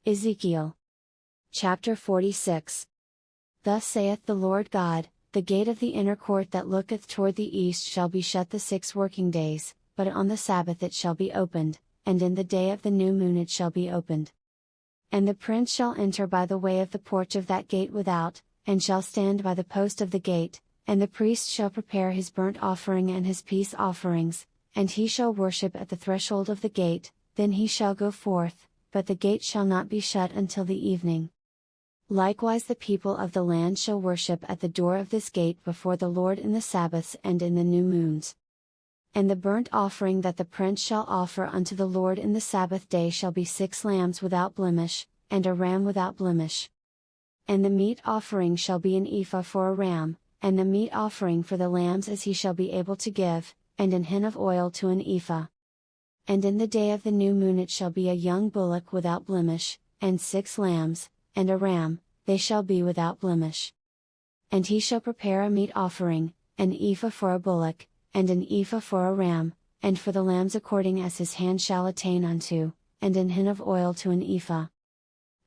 Ezekiel. Chapter 46. Thus saith the Lord God, the gate of the inner court that looketh toward the east shall be shut the 6 working days, but on the Sabbath it shall be opened, and in the day of the new moon it shall be opened. And the prince shall enter by the way of the porch of that gate without, and shall stand by the post of the gate, and the priest shall prepare his burnt offering and his peace offerings, and he shall worship at the threshold of the gate, then he shall go forth, but the gate shall not be shut until the evening. Likewise the people of the land shall worship at the door of this gate before the Lord in the Sabbaths and in the new moons. And the burnt offering that the prince shall offer unto the Lord in the Sabbath day shall be 6 lambs without blemish, and a ram without blemish. And the meat offering shall be an ephah for a ram, and the meat offering for the lambs as he shall be able to give, and an hin of oil to an ephah. And in the day of the new moon it shall be a young bullock without blemish, and 6 lambs, and a ram, they shall be without blemish. And he shall prepare a meat offering, an ephah for a bullock, and an ephah for a ram, and for the lambs according as his hand shall attain unto, and an hin of oil to an ephah.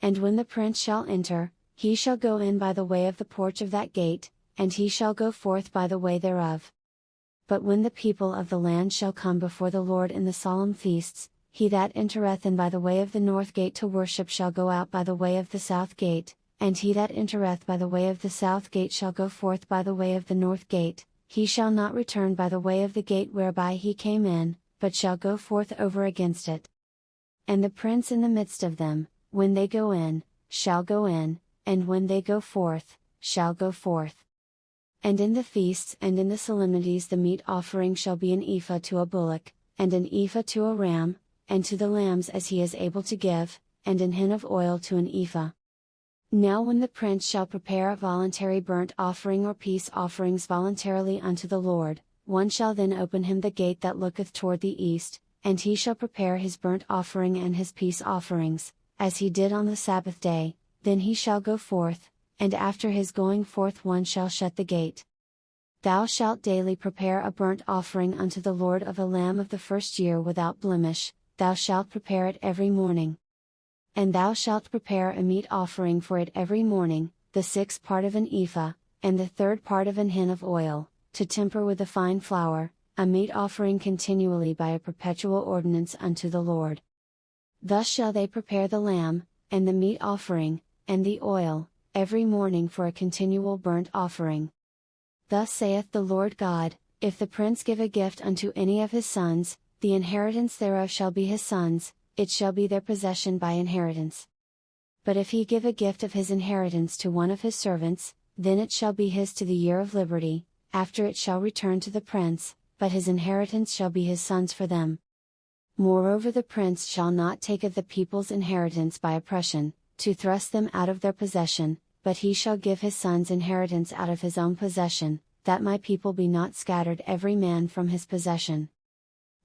And when the prince shall enter, he shall go in by the way of the porch of that gate, and he shall go forth by the way thereof. But when the people of the land shall come before the Lord in the solemn feasts, he that entereth in by the way of the north gate to worship shall go out by the way of the south gate, and he that entereth by the way of the south gate shall go forth by the way of the north gate, he shall not return by the way of the gate whereby he came in, but shall go forth over against it. And the prince in the midst of them, when they go in, shall go in, and when they go forth, shall go forth. And in the feasts and in the solemnities the meat offering shall be an ephah to a bullock, and an ephah to a ram, and to the lambs as he is able to give, and an hin of oil to an ephah. Now when the prince shall prepare a voluntary burnt offering or peace offerings voluntarily unto the Lord, one shall then open him the gate that looketh toward the east, and he shall prepare his burnt offering and his peace offerings, as he did on the Sabbath day, then he shall go forth, and after his going forth one shall shut the gate. Thou shalt daily prepare a burnt offering unto the Lord of a lamb of the first year without blemish, thou shalt prepare it every morning. And thou shalt prepare a meat offering for it every morning, the 6th part of an ephah, and the 3rd part of an hin of oil, to temper with the fine flour, a meat offering continually by a perpetual ordinance unto the Lord. Thus shall they prepare the lamb, and the meat offering, and the oil, every morning for a continual burnt offering. Thus saith the Lord God, if the prince give a gift unto any of his sons, the inheritance thereof shall be his sons', it shall be their possession by inheritance. But if he give a gift of his inheritance to one of his servants, then it shall be his to the year of liberty, after it shall return to the prince, but his inheritance shall be his sons for them. Moreover the prince shall not take of the people's inheritance by oppression, to thrust them out of their possession, but he shall give his sons inheritance out of his own possession, that my people be not scattered every man from his possession.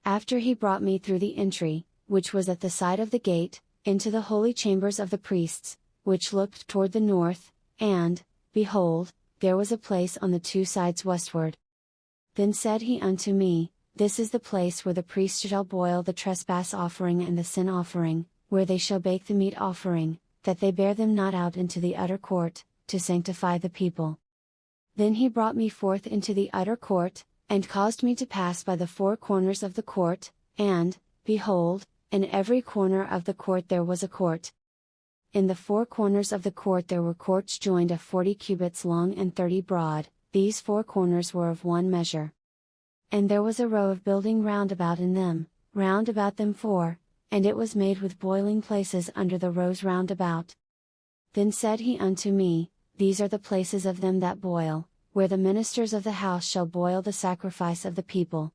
After he brought me through the entry, which was at the side of the gate, into the holy chambers of the priests, which looked toward the north, and, behold, there was a place on the 2 sides westward. Then said he unto me, This is the place where the priests shall boil the trespass offering and the sin offering, where they shall bake the meat offering, that they bear them not out into the utter court, to sanctify the people. Then he brought me forth into the utter court, and caused me to pass by the 4 corners of the court, and, behold, in every corner of the court there was a court. In the 4 corners of the court there were courts joined of 40 cubits long and 30 broad, these 4 corners were of one measure. And there was a row of building round about in them, round about them 4, and it was made with boiling places under the rows round about. Then said he unto me, These are the places of them that boil, where the ministers of the house shall boil the sacrifice of the people.